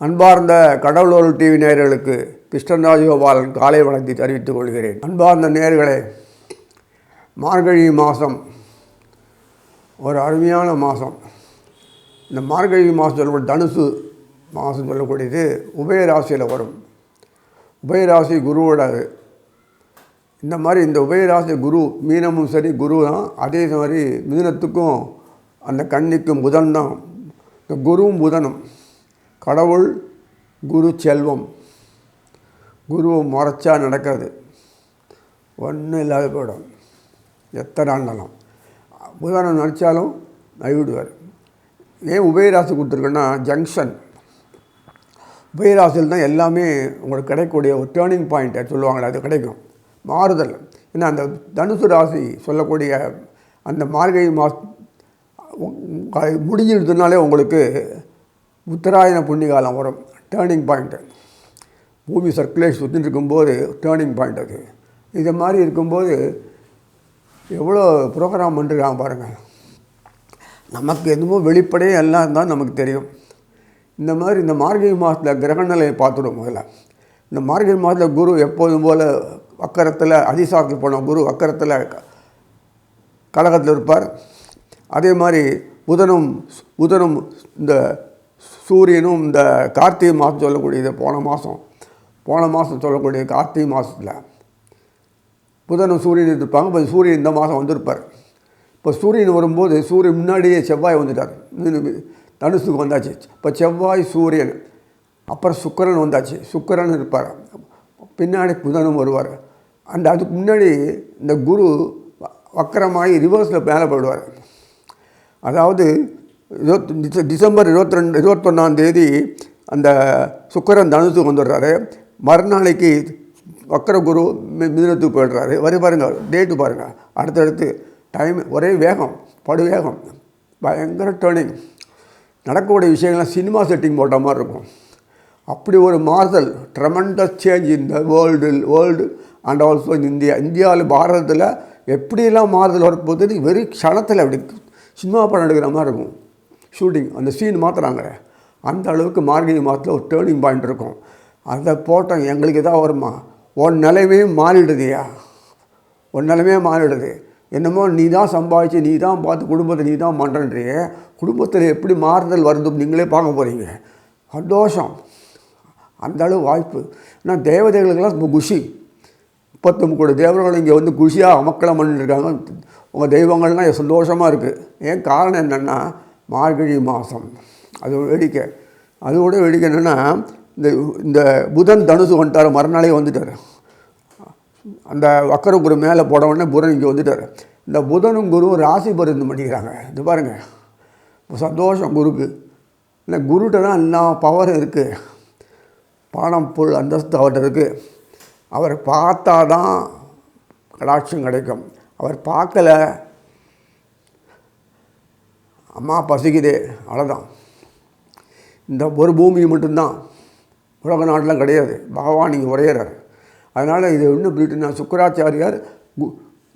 அன்பார்ந்த கடவுளோர் டிவி நேயர்களுக்கு கிருஷ்ணன் ராஜகோபாலன் காலை வணக்கத்தை தெரிவித்துக் கொள்கிறேன். அன்பார்ந்த நேயர்களே, மார்கழி மாதம் ஒரு அருமையான மாதம். இந்த மார்கழி மாதம் சொல்லக்கூடிய தனுசு மாதம் சொல்லக்கூடியது உபயராசியில் வரும். உபயராசி குருவோட இந்த மாதிரி இந்த உபயராசி குரு மீனமும் சரி குரு தான். அதே மாதிரி மிதுனத்துக்கும் அந்த கன்னிக்கும் புதன் தான். இந்த குருவும் புதனும் கடவுள் குரு செல்வம். குருவை முறைச்சா நடக்காது, ஒன்றும் இல்லாத போயிடும். எத்தனை ஆண்டாலும் புதனை நினச்சாலும் நைவிடுவார். ஏன் உபயராசி கொடுத்துருக்கேன்னா ஜங்ஷன். உபயராசியில் தான் எல்லாமே உங்களுக்கு கிடைக்கக்கூடிய ஒரு டேர்னிங் பாயிண்ட்டை சொல்லுவாங்களே, அது கிடைக்கும். மாறுதல். ஏன்னா அந்த தனுசு ராசி சொல்லக்கூடிய அந்த மார்கழி மாதம் முடிஞ்சிடுதுனாலே உங்களுக்கு உத்தராயண புண்ணியகாலம் வரும். Turning point. பூமி சர்க்குலேஷன் சுற்றின்னு இருக்கும்போது டேர்னிங் பாயிண்ட் அது. இதை மாதிரி இருக்கும்போது எவ்வளோ ப்ரோக்ராம் பண்ணிருக்காங்க பாருங்கள். நமக்கு எதுவும் வெளிப்படையே எல்லாம் தான் நமக்கு தெரியும். இந்த மாதிரி இந்த மார்கழி மாதத்தில் கிரகநிலையை பார்த்துடும். முதல்ல இந்த மார்கழி மாதத்தில் குரு எப்போதும் போல் வக்கரத்தில் அதிசாரத்தில் போன குரு வக்கரத்தில் கடகத்தில் இருப்பார். அதே மாதிரி புதனும் இந்த சூரியனும் இந்த கார்த்திகை மாதம் சொல்லக்கூடியது போன மாதம் சொல்லக்கூடிய கார்த்திகை மாதத்தில் புதனும் சூரியன் இருப்பாங்க. இப்போ சூரியன் இந்த மாதம் வந்திருப்பார். இப்போ சூரியன் வரும்போது சூரியன் முன்னாடியே செவ்வாய் வந்துட்டார். தனுசுக்கு வந்தாச்சு. இப்போ செவ்வாய் சூரியன், அப்புறம் சுக்கிரன் வந்தாச்சு. சுக்கிரன் இருப்பார், பின்னாடி புதனும் வருவார். அதுக்கு முன்னாடி இந்த குரு வக்கரமாகி ரிவர்ஸில் மேலே போயிடுவார். அதாவது டிசம்பர் 21 அந்த சுக்கிரன் தனுசுக்கு வந்துடுறாரு. மறுநாளைக்கு வக்கர குரு மிதுனத்துக்கு போய்டுறாரு. பாருங்கள், டேட்டு பாருங்கள். அடுத்தடுத்து டைம் ஒரே வேகம், படுவேகம், பயங்கர டேர்னிங். நடக்கக்கூடிய விஷயங்கள்லாம் சினிமா செட்டிங் போட்ட மாதிரி இருக்கும். அப்படி ஒரு மாறுதல், tremendous change in the world and also in இந்தியாவில் பாரதத்தில் எப்படியெல்லாம் மாறுதல் வரப்போகுது வெறும் க்ஷணத்தில் அப்படி சினிமா படம் எடுக்கிற மாதிரி இருக்கும். ஷூட்டிங் அந்த சீன் மாற்றுறாங்க. அந்த அளவுக்கு மார்கழி மாதத்தில் ஒரு டேர்னிங் பாயிண்ட் இருக்கும். அதை போட்டோம் எங்களுக்கு எதாவது வருமா? உன் நிலைமே மாறிடுதுயா, உன் நிலைமே மாறிடுது. என்னமோ நீ தான் சம்பாதிச்சு நீ தான் பார்த்து குடும்பத்தை நீ தான் பண்ணுறன்றியே. குடும்பத்தில் எப்படி மாறுதல் வருது நீங்களே பார்க்க போகிறீங்க. சந்தோஷம், அந்த அளவு வாய்ப்பு. ஏன்னா தேவதைகளுக்கெல்லாம் ரொம்ப குஷி. 39 கோடி தேவர்கள் இங்கே வந்து குஷியாக அமக்களம் பண்ணிட்டுருக்காங்க. உங்கள் தெய்வங்கள்லாம் சந்தோஷமாக இருக்குது. ஏன் காரணம் என்னென்னா மார்கழி மாதம். அது வேடிக்கை. அதோட வேடிக்கை என்னென்னா இந்த புதன் தனுசு வந்துட்டார். மறுநாளே வந்துட்டார். அந்த வக்கர குரு மேலே போட உடனே புதன் இங்கே வந்துட்டார். இந்த புதனும் குருவும் ராசி பரிந்து பண்ணிக்கிறாங்க. இது பாருங்கள், சந்தோஷம் குருக்கு. இல்லை, குருகிட்ட தான் எல்லா பவரும் இருக்குது. பணம் பொருள் அந்தஸ்து அவர்கிட்ட இருக்குது. அவர் பார்த்தா தான் கடாட்சம் கிடைக்கும். அவர் பார்க்கலை, அம்மா பசிக்குதே, அவ்வளோதான். இந்த ஒரு பூமி மட்டும்தான், உலக நாட்டெலாம் கிடையாது. பகவான் இங்கே உரையிறார். அதனால் இது இன்னும் போயிட்டுனா சுக்கராச்சாரியார்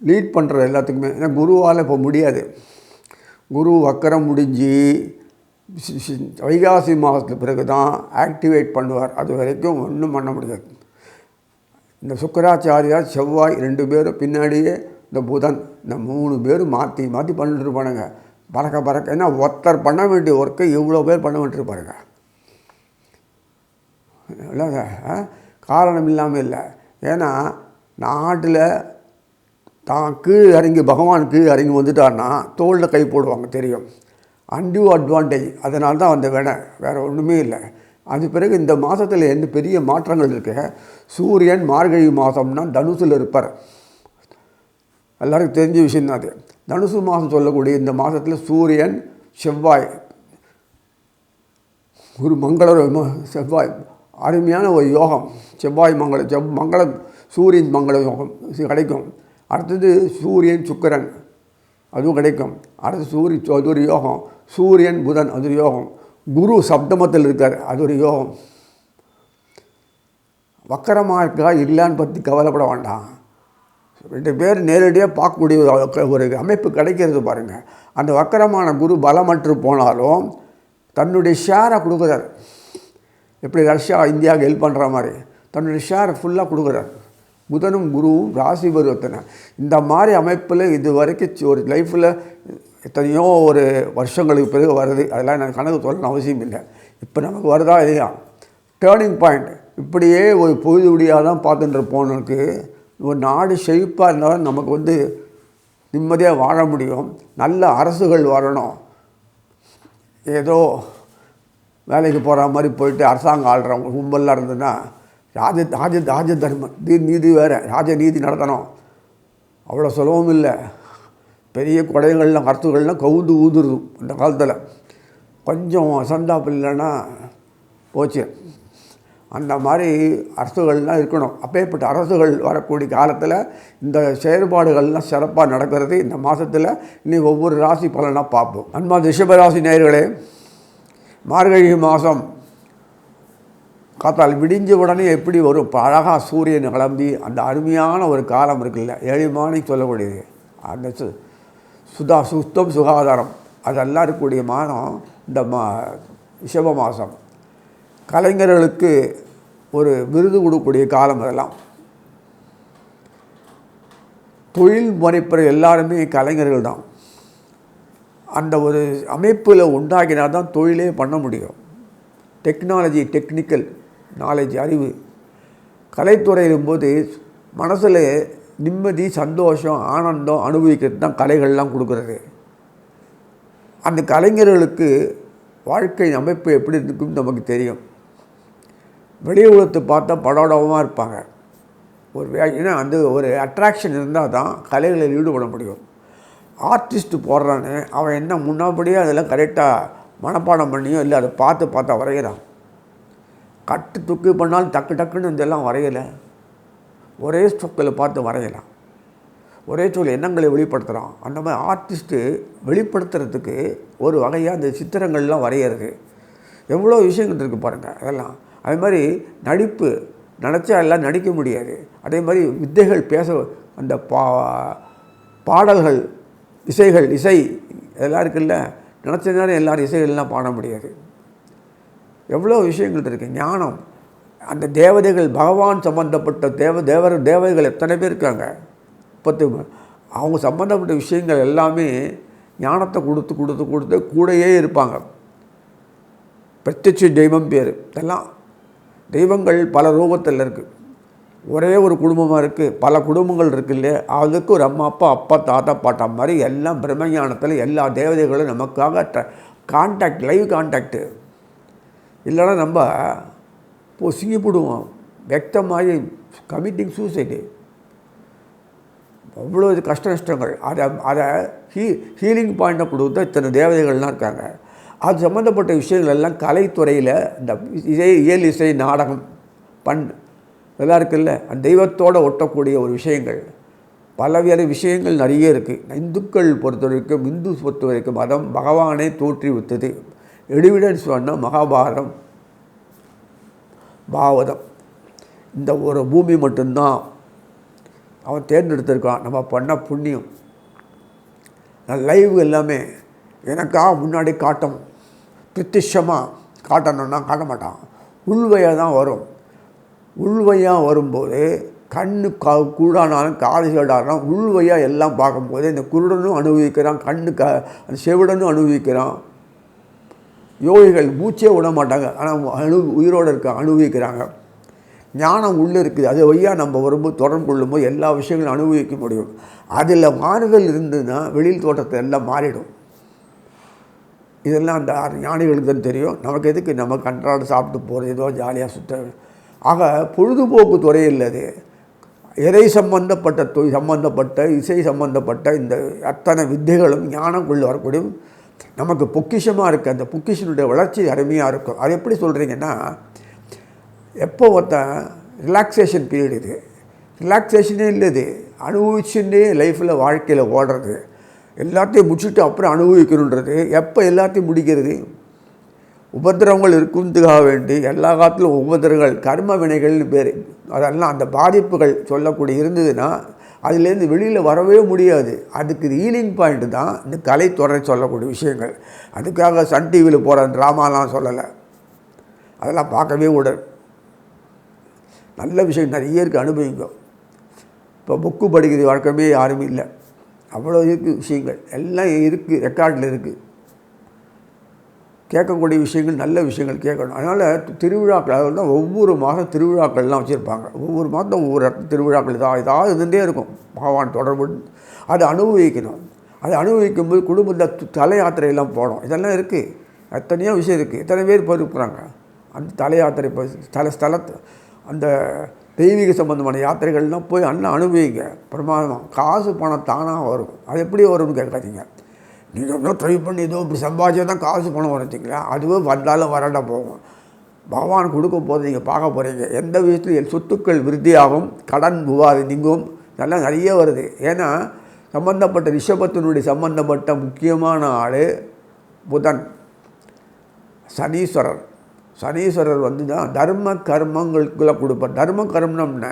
லீட் பண்ணுற எல்லாத்துக்குமே. ஏன்னா குருவால் இப்போ முடியாது. குரு வக்கரம் முடிஞ்சு வைகாசி மாதத்துக்கு பிறகு தான் ஆக்டிவேட் பண்ணுவார். அது வரைக்கும் ஒன்றும் பண்ண முடியாது. இந்த சுக்கராச்சாரியார் செவ்வாய் 2 பேரும் பின்னாடியே இந்த புதன், இந்த 3 பேரும் மாற்றி பண்ணிட்டு இருப்பானுங்க. பறக்க. ஏன்னா ஒருத்தர் பண்ண வேண்டிய ஒர்க்கை இவ்வளோ பேர் பண்ண வேண்டியிருப்பாருங்க. இல்லைங்க, காரணம் இல்லாமல் இல்லை. ஏன்னா நாட்டில் தான் கீழ் இறங்கி பகவான் கீழ் இறங்கி வந்துட்டார்னா தோளில் கை போடுவாங்க, தெரியும். Undue advantage. அதனால தான் அந்த வேறு ஒன்றுமே இல்லை. அது பிறகு இந்த மாதத்தில் எந்த பெரிய மாற்றங்கள் இருக்கு. சூரியன் மார்கழி மாதம்னா தனுசில் இருப்பார். எல்லாருக்கும் தெரிஞ்ச விஷயந்தான் அது. தனுசு மாதம் சொல்லக்கூடிய இந்த மாதத்தில் சூரியன் செவ்வாய் ஒரு செவ்வாய் அருமையான ஒரு யோகம். செவ்வாய் மங்களம் சூரியன் மங்கள யோகம் கிடைக்கும். அடுத்தது சூரியன் சுக்கிரன், அதுவும் கிடைக்கும். அடுத்து அது ஒரு யோகம். சூரியன் புதன், அது ஒரு யோகம். குரு சப்தமத்தில் இருக்கார், அது ஒரு யோகம். வக்கரமாக இருக்கா இல்லைன்னு பற்றி கவலைப்பட வேண்டாம். 2 பேர் நேரடியாக பார்க்கக்கூடிய ஒரு அமைப்பு கிடைக்கிறது பாருங்கள். அந்த வக்கரமான குரு பலமற்று போனாலும் தன்னுடைய ஷேரை கொடுக்குறார். எப்படி ரஷ்யா இந்தியாவுக்கு ஹெல்ப் பண்ணுற மாதிரி தன்னுடைய ஷேரை ஃபுல்லாக கொடுக்குறாரு. புதனும் குருவும் ராசி பருவத்தின இந்த மாதிரி அமைப்பில் இது வரைக்கும் ஒரு லைஃப்பில் எத்தனையோ ஒரு வருஷங்களுக்கு பிறகு வருது. அதெல்லாம் எனக்கு கணக்கு சொல்லணும் அவசியம் இல்லை. இப்போ நமக்கு வருதா இல்லையா டேர்னிங் பாயிண்ட். இப்படியே ஒரு பொழுது விடியாக தான் பார்த்துட்டு போனதுக்கு ஒரு நாடு செழிப்பாக இருந்தாலும் நமக்கு நிம்மதியாக வாழ முடியும். நல்ல அரசுகள் வரணும். ஏதோ வேலைக்கு போகிற மாதிரி போயிட்டு அரசாங்கம் ஆள்றவங்க கும்பலாக இருந்ததுன்னா ராஜ தர்மம் நீதி வேறு ராஜநீதி நடத்தணும். அவ்வளோ சுலபம் இல்லை. பெரிய கொடைகள்லாம் கருத்துக்கள்லாம் கவுந்து ஊதுருது அந்த காலத்தில். கொஞ்சம் அசந்தாப்பு இல்லைன்னா போச்சு. அந்த மாதிரி அரசுகள்லாம் இருக்கணும். அப்பேற்பட்ட அரசுகள் வரக்கூடிய காலத்தில் இந்த செயற்பாடுகள்லாம் சிறப்பாக நடக்கிறது. இந்த மாதத்தில் இனி ஒவ்வொரு ராசி பலனாக பார்ப்போம். அன்மா ரிஷபராசி நேயர்களே, மார்கழி மாதம் காத்தால் விடிஞ்ச உடனே எப்படி வரும் அழகாக சூரியன் கிளம்பி அந்த அருமையான ஒரு காலம் இருக்குல்ல, 7 மணிக்கு சொல்லக்கூடியது. அந்த சுத்தம் சுகாதாரம் அதெல்லாம் இருக்கக்கூடிய மாதம் இந்த ரிஷப மாதம். கலைஞர்களுக்கு ஒரு விருது கொடுக்கக்கூடிய காலம். அதெல்லாம் தொழில் முனைப்பர் எல்லாருமே கலைஞர்கள் தான். அந்த ஒரு அமைப்பில் உண்டாக்கினா தான் தொழிலே பண்ண முடியும். டெக்னாலஜி, டெக்னிக்கல் நாலேஜ், அறிவு கலைத்துறையிலும் போது மனசில் நிம்மதி, சந்தோஷம், ஆனந்தம் அனுபவிக்கிறது தான் கலைகள்லாம் கொடுக்குறது. அந்த கலைஞர்களுக்கு வாழ்க்கை அமைப்பு எப்படி இருக்குன்னு நமக்கு தெரியும். வெளி உலகத்தை பார்த்தா படோடமாக இருப்பாங்க. ஏன்னா அந்த ஒரு அட்ராக்ஷன் இருந்தால் தான் கலைகளில் ஈடுபட முடியும். ஆர்டிஸ்ட்டு போடுறான்னு அவன் என்ன முன்னாடியே அதெல்லாம் கரெக்டாக மனப்பாடம் பண்ணியோ இல்லை அதை பார்த்தா வரைகிறான். கட்டு துக்கு பண்ணாலும் டக்குன்னு இதெல்லாம் வரையலை. ஒரே ஸ்ட்ரோக்கில் பார்த்து வரையலாம். ஒரே சொல் எண்ணங்களை வெளிப்படுத்துகிறான். அந்த மாதிரி ஆர்டிஸ்ட்டு வெளிப்படுத்துறதுக்கு ஒரு வகையாக அந்த சித்திரங்கள்லாம் வரைகிறது. எவ்வளோ விஷயங்கள் இருக்குது பாருங்கள். அதெல்லாம் அதே மாதிரி நடிப்பு நினச்சா எல்லாம் நடிக்க முடியாது. அதே மாதிரி வித்தைகள் பேச அந்த பாடல்கள் இசை இதெல்லாம் இருக்குல்ல, நினச்ச நேரம் எல்லோரும் இசைகள்லாம் பாட முடியாது. எவ்வளோ விஷயங்கள் இருக்குது. ஞானம், அந்த தேவதைகள், பகவான் சம்பந்தப்பட்ட தேவதைகள் எத்தனை பேர் இருக்காங்க. அவங்க சம்பந்தப்பட்ட விஷயங்கள் எல்லாமே ஞானத்தை கொடுத்து கூடையே இருப்பாங்க. பிரத்யட்ச தெய்வம் பேர். இதெல்லாம் தெய்வங்கள் பல ரூபத்தில் இருக்குது. ஒரே ஒரு குடும்பமாக இருக்குது, பல குடும்பங்கள் இருக்குது இல்லையா. அதுக்கு ஒரு அம்மா அப்பா தாத்தா பாட்டா மாதிரி எல்லாம் பிரம்மஞானத்தில் எல்லா தேவதைகளும் நமக்காக கான்டாக்ட், லைவ் கான்டாக்டு. இல்லைன்னா நம்ம சிங்கிப்படுவோம். வெக்தமாகி கமிட்டிங் சூசைடு. அவ்வளோ இது கஷ்ட நஷ்டங்கள். அதை ஹீலிங் பாயிண்ட்டை கொடுத்து இத்தனை தேவதைகள்லாம் இருக்காங்க. அது சம்மந்தப்பட்ட விஷயங்கள் எல்லாம் கலைத்துறையில் இந்த இயல் இசை நாடகம் இதெல்லாம் இருக்குல்ல, அந்த தெய்வத்தோடு ஒட்டக்கூடிய ஒரு விஷயங்கள் பலவேறு விஷயங்கள் நிறைய இருக்குது. இந்துக்கள் பொறுத்த வரைக்கும் மதம் பகவானே தோற்றுவித்தது. எவிடன்ஸ் சொன்னால் மகாபாரதம், பாகவதம். இந்த ஒரு பூமி மட்டும்தான் அவன் தேர்ந்தெடுத்திருக்கான். நம்ம பண்ண புண்ணியம். லைவ் எல்லாமே எனக்காக முன்னாடி காட்டும், பிரத்யட்சமாக காட்டணுன்னா காட்ட மாட்டான். உள்வையாக தான் வரும். உள்வையாக வரும்போது கண்ணு கூடானாலும் காது சேடானாலும் உள்வையாக எல்லாம் பார்க்கும்போது இந்த குருடனும் அனுபவிக்கிறான், அந்த செவிடனும் அனுபவிக்கிறான். யோகிகள் மூச்சே விட மாட்டாங்க, ஆனால் உயிரோடு அனுபவிக்கிறாங்க. ஞானம் உள்ளே இருக்குது. அது வழியாக நம்ம வரும்போது தொடர்பு கொள்ளும்போது எல்லா விஷயங்களும் அனுபவிக்க முடியும். அதில் மாறுதல் இருந்ததுன்னா வெளியில் தோட்டத்தை எல்லாம் மாறிடும். இதெல்லாம் அந்த ஞானிகளுக்கு தான் தெரியும். நமக்கு எதுக்கு நம்ம அன்றாட சாப்பிட்டு போகிறது, ஏதோ ஜாலியாக சுற்ற. ஆக பொழுதுபோக்கு துறையில் அது இறை சம்பந்தப்பட்ட இசை சம்பந்தப்பட்ட இந்த அத்தனை வித்தைகளும் ஞானம் கொண்டு வரக்கூடிய நமக்கு பொக்கிஷமாக இருக்குது. அந்த பொக்கிஷனுடைய வளர்ச்சி அருமையாக இருக்கும். அது எப்படி சொல்கிறீங்கன்னா, எப்போ ஒருத்தன் ரிலாக்ஸேஷன் பீரியட், இது ரிலாக்ஸேஷனே இல்லை, இது அனுபவிச்சுட்டே லைஃப்பில் வாழ்க்கையில் ஓடுறது. எல்லாத்தையும் முடிச்சுட்டு அப்புறம் அனுபவிக்கணுன்றது. எப்போ எல்லாத்தையும் முடிக்கிறது? உபத்திரவங்கள் இருக்குதுக்காக வேண்டி எல்லா காலத்திலும் உபத்திரங்கள் கர்ம வினைகள்னு பேர். அதெல்லாம் அந்த பாதிப்புகள் சொல்லக்கூடிய இருந்ததுன்னா அதுலேருந்து வெளியில் வரவே முடியாது. அதுக்கு ஹீலிங் பாயிண்ட்டு தான் இந்த கலைத்துறை சொல்லக்கூடிய விஷயங்கள். அதுக்காக சன் டிவியில் போகிற ட்ராமாலாம் சொல்லலை. அதெல்லாம் பார்க்கவே கூடாது. நல்ல விஷயம் நிறைய இருக்குது, அனுபவிங்க. இப்போ புக்கு படிக்கிறது வழக்கமே யாருமே இல்லை. அவ்வளோ இருக்குது விஷயங்கள், எல்லாம் இருக்குது, ரெக்கார்டில் இருக்குது. கேட்கக்கூடிய விஷயங்கள் நல்ல விஷயங்கள் கேட்கணும். அதனால் திருவிழாக்கள், அதாவது தான் ஒவ்வொரு மாதம் திருவிழாக்கள்லாம் வச்சுருப்பாங்க. ஒவ்வொரு மாதம் ஒவ்வொரு இடத்துல திருவிழாக்கள் ஏதாவது இருந்துகிட்டே இருக்கும். பகவான் தொடர்பு அதை அனுபவிக்கணும். அதை அனுபவிக்கும்போது குடும்பத்தை தல யாத்திரையெல்லாம் போகணும். இதெல்லாம் இருக்குது, எத்தனையோ விஷயம் இருக்குது. எத்தனை பேர் போயிருக்கிறாங்க அந்த தல யாத்திரை, ஸ்தலத்தை அந்த தெய்வீக சம்பந்தமான யாத்திரைகள்லாம் போய் அனுபவிங்க. பிரமாதம். காசு பணம் தானாக வரும். அது எப்படி வரும்னு கேட்காதீங்க. நீங்கள் இன்னும் ட்ரை பண்ணி ஏதோ இப்படி சம்பாதிச்சா தான் காசு பணம் வரச்சிங்களா, அதுவே வந்தாலும் வரண்டா போகும். பகவான் கொடுக்க போது நீங்கள் பார்க்க போகிறீங்க. எந்த விஷயத்துலையும் சொத்துக்கள் விருத்தியாகும், கடன் நீங்கும், இதெல்லாம் நிறைய வருது. ஏன்னா சம்பந்தப்பட்ட ரிஷபத்தினுடைய சம்பந்தப்பட்ட முக்கியமான ஆள் புதன், சனீஸ்வரர் வந்து தான் தர்ம கர்மங்களுக்குள்ளே கொடுப்பார். தர்ம கர்மம்னா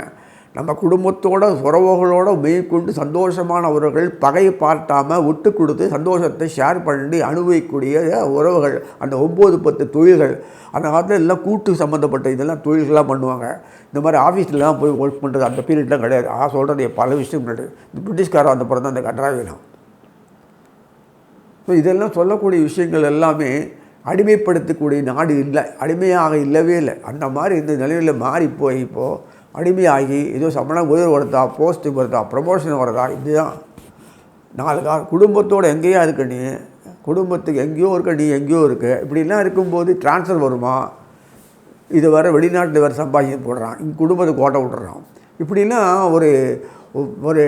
நம்ம குடும்பத்தோட உறவுகளோடு மேற்கொண்டு சந்தோஷமானவர்கள், பகை பார்த்தாமல் விட்டு கொடுத்து சந்தோஷத்தை ஷேர் பண்ணி அனுபவிக்கக்கூடிய உறவுகள். அந்த 9-10 தொழில்கள் அந்த காலத்தில் எல்லாம் கூட்டு சம்மந்தப்பட்ட இதெல்லாம் தொழில்கள்லாம் பண்ணுவாங்க. இந்த மாதிரி ஆஃபீஸ்லாம் போய் ஒர்க் பண்ணுறது அந்த பீரியட்லாம் கிடையாது. சொல்கிறது பல விஷயம் கிடையாது. இந்த பிரிட்டிஷ்காரன் அந்த பிறந்த அந்த கன்றாவிலாம். ஸோ இதெல்லாம் சொல்லக்கூடிய விஷயங்கள் எல்லாமே அடிமைப்படுத்தக்கூடிய நாடு இல்லை, அடிமையாக இல்லவே இல்லை. அந்த மாதிரி இந்த நிலையில் மாறி போய் இப்போது அடிமையாகி ஏதோ சம்பளம் உயர்வு வருதா, போஸ்ட்டு வருதா, ப்ரமோஷன் வருதா, இதுதான் 4 குடும்பத்தோடு எங்கேயா இருக்க நீ, குடும்பத்துக்கு எங்கேயோ இருக்க நீ, எங்கேயோ இருக்குது. இப்படிலாம் இருக்கும்போது ட்ரான்ஸ்ஃபர் வருமா, இது வர வெளிநாட்டில் வேறு சம்பாதிச்சு போடுறான், இங்கே குடும்பத்தை கோட்டை விட்டுறான். இப்படிலாம் ஒரு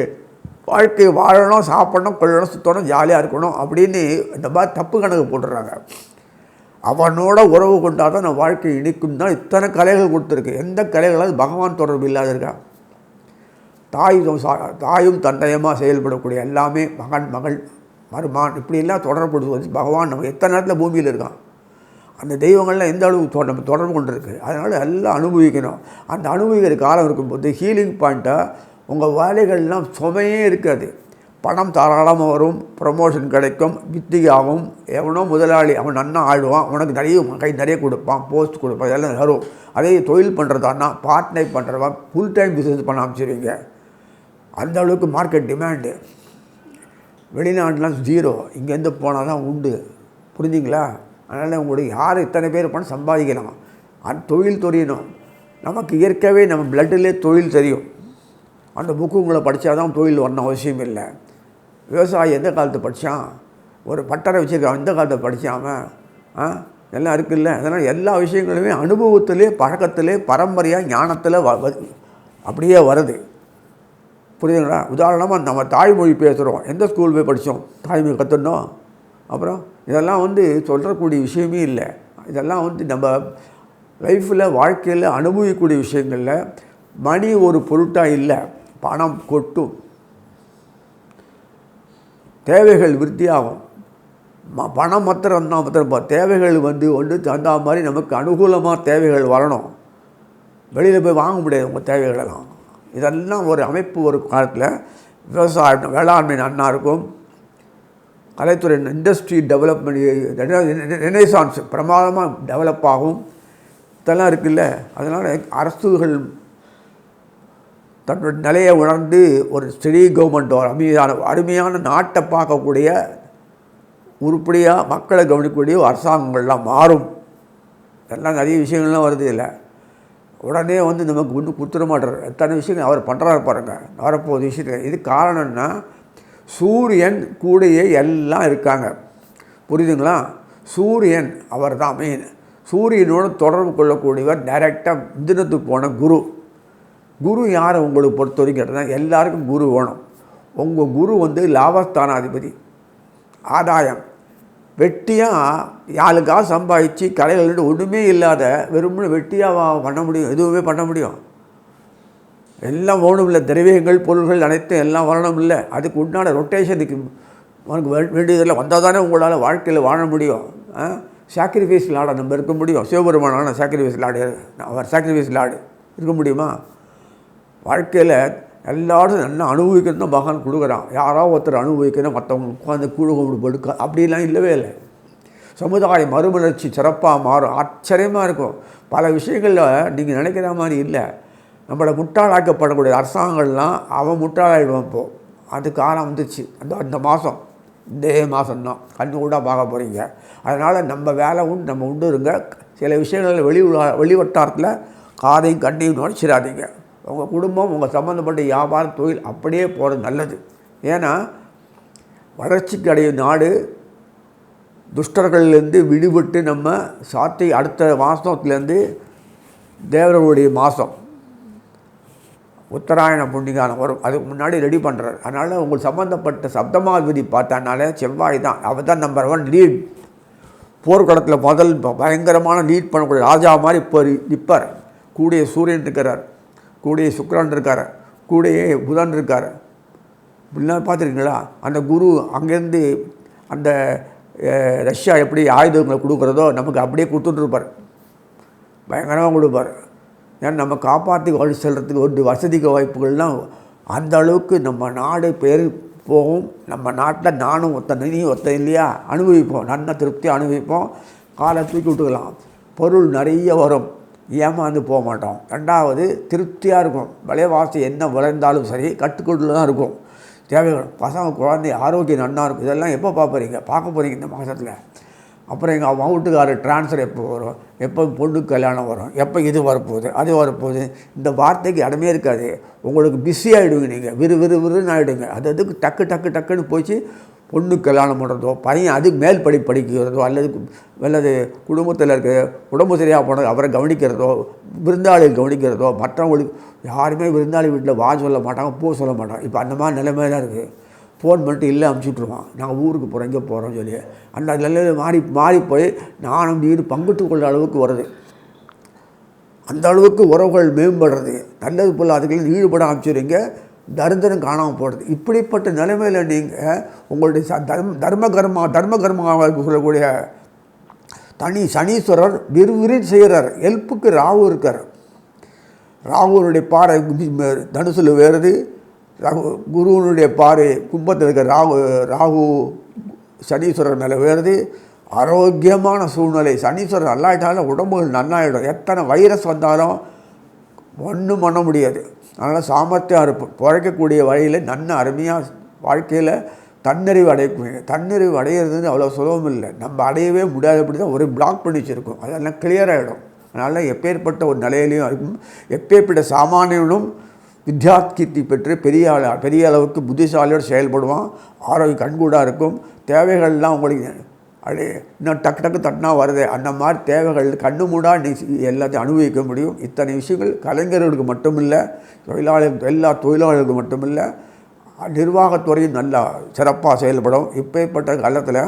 வாழ்க்கை வாழணும், சாப்பிடணும், கொள்ளணும், சுற்றணும், ஜாலியாக இருக்கணும் அப்படின்னு இந்த மாதிரி தப்பு கணக்கு போட்டுடுறாங்க. அவனோட உறவு கொண்டால் தான் நான் வாழ்க்கை இனிக்கும் தான் இத்தனை கலைகள் கொடுத்துருக்கு. எந்த கலைகளாவது பகவான் தொடர்பு இல்லாத இருக்கா? தாயும் தந்தையமாக செயல்படக்கூடிய எல்லாமே மகன், மகள், மருமான் இப்படிலாம் தொடர்புடுவது பகவான். நம்ம எத்தனை நேரத்தில் பூமியில் இருக்கான். அந்த தெய்வங்கள்லாம் எந்த அளவுக்கு நம்ம தொடர்பு கொண்டு இருக்குது. அதனால் எல்லாம் அனுபவிக்கணும். அந்த அனுபவிக்கிற காலம் இருக்கும்போது ஹீலிங் பாயிண்ட்டாக உங்கள் வேலைகள்லாம் சுமையே இருக்காது. பணம் தாராளமாக வரும், ப்ரமோஷன் கிடைக்கும், வித்தியாகும். எவனோ முதலாளி அவன் நன்னா ஆடுவான், உனக்கு நிறைய கொடுப்பான், போஸ்ட் கொடுப்பான், இதெல்லாம் வரும். அதே தொழில் பண்ணுறதான்னா பார்ட் டைம் பண்ணுறவன் ஃபுல் டைம் பிஸ்னஸ் பண்ண அமைச்சிருவீங்க. அந்த அளவுக்கு மார்க்கெட் டிமாண்டு. வெளிநாட்டுலாம் 0, இங்கேருந்து போனால் தான் உண்டு. புரிஞ்சுங்களா? அதனால் உங்களுக்கு யார் இத்தனை பேர் பண்ண சம்பாதிக்கலாம். அந்த தொழில் தெரியணும். நமக்கு இயற்கவே நம்ம பிளட்டிலே தொழில் தெரியும். அந்த புக்கு உங்களை படித்தா தான் தொழில் வரணும் அவசியம் இல்லை. விவசாயி எந்த காலத்தை படித்தான், ஒரு பட்டறை வச்சுருக்கான் எந்த காலத்தை படித்தாமல் எல்லாம் இருக்குல்ல. அதனால் எல்லா விஷயங்களுமே அனுபவத்திலே, பழக்கத்திலே, பரம்பரையாக, ஞானத்தில் அப்படியே வருது. புரியுதுங்களா? உதாரணமாக நம்ம தாய்மொழி பேசுகிறோம், எந்த ஸ்கூல் போய் படித்தோம், தாய்மொழி கற்றுனோம். அப்புறம் இதெல்லாம் சொல்கிறக்கூடிய விஷயமே இல்லை. இதெல்லாம் நம்ம லைஃப்பில், வாழ்க்கையில் அனுபவிக்கக்கூடிய விஷயங்களில் மணி ஒரு பொருட்டாக இல்லை. பணம் கொட்டும், தேவைகள் விருத்தியாகும். பணம் மாத்திரம் தேவைகள் ஒன்று தகுந்த மாதிரி நமக்கு அனுகூலமாக தேவைகள் வரணும். வெளியில் போய் வாங்க முடியாது உங்கள் தேவைகளெல்லாம். இதெல்லாம் ஒரு அமைப்பு. ஒரு காலத்தில் விவசாயம், வேளாண்மை நன்னா இருக்கும். கலைத்துறை, இண்டஸ்ட்ரி டெவலப்மெண்ட், ரெனேசான்ஸ் பிரமாதமாக டெவலப் ஆகும். இதெல்லாம் இருக்குல்ல. அதனால் அரசுகள் தன்னோட நிலையை உணர்ந்து ஒரு ஸ்டெடி கவர்மெண்ட், ஒரு அருமையான நாட்டை பார்க்கக்கூடிய, உருப்படியாக மக்களை கவனிக்கக்கூடிய அரசாங்கங்கள்லாம் மாறும். எல்லாம் நிறைய விஷயங்கள்லாம் வருது. இல்லை உடனே நமக்கு ஒன்றும் கொடுத்துட மாட்டார். எத்தனை விஷயங்கள் அவர் பண்ணுறாரு பாருங்கள் வரப்போகுது விஷயத்தில். இது காரணம்னா சூரியன் கூடையே எல்லாம் இருக்காங்க. புரியுதுங்களா? சூரியன் அவர் தான் மெயின். சூரியனோடு தொடர்பு கொள்ளக்கூடியவர் டைரெக்டாக மிதுனத்துக்கு போன குரு. குரு யார் உங்களுக்கு பொறுத்த வரைக்கும் கேட்டால் எல்லாருக்கும் குரு வேணும். உங்கள் குரு லாபஸ்தானாதிபதி, ஆதாயம். வெட்டியாக 4 காசு சம்பாதிச்சு கலைகள் ஒன்றுமே இல்லாத வெறும்னு வெட்டியாக பண்ண முடியும்? எதுவுமே பண்ண முடியும்? எல்லாம் வேணும் இல்லை, திரவியங்கள், பொருள்கள் அனைத்தும் எல்லாம் வரணும் இல்லை. அதுக்கு உண்டான ரொட்டேஷனுக்கு உனக்கு வேண்டியதில் வந்தால் தானே உங்களால் வாழ்க்கையில் வாழ முடியும். சாக்ரிஃபைஸ் லாடை நம்ம இருக்க முடியும்? சிவபெருமானான சாக்ரிஃபைஸ் லாடு, அவர் சாக்ரிஃபைஸ் லாடு இருக்க முடியுமா? வாழ்க்கையில் எல்லாரும் நல்லா அனுபவிக்கணும் தான் பகவான் கொடுக்குறான். யாராவது ஒருத்தர் அனுபவிக்கணும், மற்றவங்க உட்காந்து குழுக படுக்க அப்படிலாம் இல்லவே இல்லை. சமுதாய மறுமலர்ச்சி சிறப்பாக மாறும். ஆச்சரியமாக இருக்கும். பல விஷயங்களில் நீங்கள் நினைக்கிற மாதிரி இல்லை. நம்மளை முட்டாளாக்கப்படக்கூடிய அரசாங்கங்கள்லாம் அவன் முட்டாளாயிடுவான். இப்போது அது காலம் வந்துச்சு. அந்த மாதம் இதே மாதம்தான் கண்ணு கூட பார்க்க போகிறீங்க. அதனால் நம்ம வேலை உண்டு, நம்ம உண்டு இருங்க. சில விஷயங்களில் வெளிவட்டாரத்தில் காதையும் கண்ணையும் நுழைச்சிடாதீங்க. உங்கள் குடும்பம், உங்கள் சம்மந்தப்பட்ட வியாபாரம், தொழில் அப்படியே போகிறது நல்லது. ஏன்னா வளர்ச்சிக்கு அடையும் நாடு துஷ்டர்கள்லேருந்து விடுபட்டு நம்ம அடுத்த மாதத்துலேருந்து தேவர்களுடைய மாதம் உத்தராயண புண்ணிகாலம் வரும். அதுக்கு முன்னாடி ரெடி பண்ணுறாரு. அதனால் உங்களுக்கு சம்மந்தப்பட்ட சப்தமாதிபதி பார்த்தானாலே செவ்வாய் தான். அவர் தான் நம்பர் 1 லீட். போர்க்களத்தில் முதல் பயங்கரமான லீட் பண்ணக்கூடிய ராஜா மாதிரி இப்போ நிற்பார். கூடிய சூரியன் இருக்கிறார், கூடிய சுக்கிரன் இருக்கார், கூடிய புதன் இருக்கார். இப்படிலாம் பார்த்துருக்கீங்களா? அந்த குரு அங்கேருந்து அந்த ரஷ்யா எப்படி ஆயுதங்களை கொடுக்குறதோ நமக்கு அப்படியே கொடுத்துட்ருப்பார். பயங்கரமாக கொடுப்பார். ஏன்னா நம்ம காப்பாற்றி வழி செல்கிறதுக்கு ஒரு வசதிக்கு வாய்ப்புகள்லாம் அந்த அளவுக்கு நம்ம நாடு பேர் போகும். நம்ம நாட்டில் நானும் நீயும் இல்லையா அனுபவிப்போம். நல்ல திருப்தியாக அனுபவிப்போம். காலை தூக்கி விட்டுக்கலாம். பொருள் நிறைய வரும். ஏமாந்து போக மாட்டோம். 2வது திருப்தியாக இருக்கும். விலைவாசி என்ன விளைந்தாலும் சரி கட்டுக்கோட்டில் தான் இருக்கும். தேவைகள் பசங்க குழந்தை ஆரோக்கியம் நன்னா இருக்கும். இதெல்லாம் எப்போ பார்க்க போகிறீங்க இந்த மாதத்தில். அப்புறம் எங்கள் வீட்டுக்காரர் ட்ரான்ஸ்ஃபர் எப்போ வரும், எப்போ பொண்ணுக்கு கல்யாணம் வரும், எப்போ இது வரப்போகுது அது வரப்போகுது, இந்த வார்த்தைக்கு இடமே இருக்காது. உங்களுக்கு பிஸி ஆகிடுவீங்க. நீங்கள் விறுவிறுன்னு ஆகிடுங்க. அது அதுக்கு டக்குன்னு போச்சு பொண்ணுக்கு கல்யாணம் பண்ணுறதோ, பையன் அதுக்கு மேல் படிக்கிறதோ, அல்லது குடும்பத்தில் இருக்க உடம்பு சரியாக போனது அவரை கவனிக்கிறதோ, விருந்தாளிகள் கவனிக்கிறதோ. மற்றவங்களுக்கு யாருமே விருந்தாளி வீட்டில் வா சொல்ல மாட்டாங்க, போ சொல்ல மாட்டாங்க. இப்போ அந்த மாதிரி நிலைமை தான் இருக்குது. ஃபோன் பண்ணிட்டு இல்லை அனுப்பிச்சுட்ருவான், நாங்கள் ஊருக்கு போகிறோம், இங்கே போகிறோம்னு சொல்லி. அந்த நிலையில மாறி போய் நானும் நீர் பங்கிட்டு கொள்ள அளவுக்கு வருது. அந்த அளவுக்கு உறவுகள் மேம்படுறது. நல்லது போல் அதுக்கெல்லாம் ஈடுபட ஆரம்பிச்சுருங்க. தரித்திரம் காணாமல் போடுறது. இப்படிப்பட்ட நிலைமையில் நீங்கள் உங்களுடைய தர்மகர்மாவாக சொல்லக்கூடிய சனீஸ்வரர் விறுவிறுன்னு செய்கிறார். ஹெல்ப்புக்கு ராகு இருக்கார். ராகுனுடைய பாறை தனுசில் வேறுது. குருவனுடைய பாறை கும்பத்தில் இருக்கிற ராகு சனீஸ்வரர் மேலே வேறுது. ஆரோக்கியமான சூழ்நிலை. சனீஸ்வரர் நல்லாயிட்டாலும் உடம்புகள் நல்லாயிடும். எத்தனை வைரஸ் வந்தாலும் ஒன்றும் பண்ண முடியாது. அதனால் சாமர்த்தியம் இருப்போம். பிழைக்கக்கூடிய வழியில் நல்ல அருமையாக வாழ்க்கையில் தன்னிறைவு அடையக்கூடிய. தன்னிறைவு அடையிறது அவ்வளோ சுலபம் இல்லை. நம்ம அடையவே முடியாதபடி தான் ஒரு பிளாக் பண்ணி வச்சுருக்கோம். அதெல்லாம் கிளியர் ஆகிடும். அதனால் எப்பேற்பட்ட ஒரு நிலையிலையும் இருக்கும். எப்பேற்பட்ட சாமானியனும் வித்யாத்கீர்த்தி பெற்று பெரிய அளவுக்கு புத்திசாலியோடு செயல்படுவான். ஆரோக்கிய கண்கூடாக இருக்கும். தேவைகள்லாம் உங்களுக்கு இன்னும் டக்கு தட்டினா வருது. அந்த மாதிரி தேவைகள் கண்ணு மூடா எல்லாத்தையும் அனுபவிக்க முடியும். இத்தனை விஷயங்கள் கலைஞர்களுக்கு மட்டுமில்லை, எல்லா தொழிலாளர்களுக்கு மட்டுமில்லை, நிர்வாகத்துறையும் நல்லா சிறப்பாக செயல்படும். இப்பேற்பட்ட காலத்தில்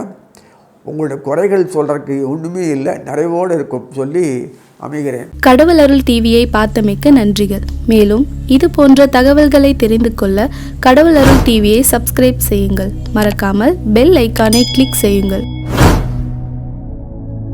உங்களுடைய குறைகள் சொல்கிறதுக்கு ஒன்றுமே இல்லை, நிறைவோடு இருக்கும் சொல்லி அமைகிறேன். கடவுள் அருள் டிவியை பார்த்தமைக்க நன்றிகள். மேலும் இது போன்ற தகவல்களை தெரிந்து கொள்ள கடவுள் அருள் டிவியை சப்ஸ்கிரைப் செய்யுங்கள். மறக்காமல் பெல் ஐக்கானை கிளிக் செய்யுங்கள்.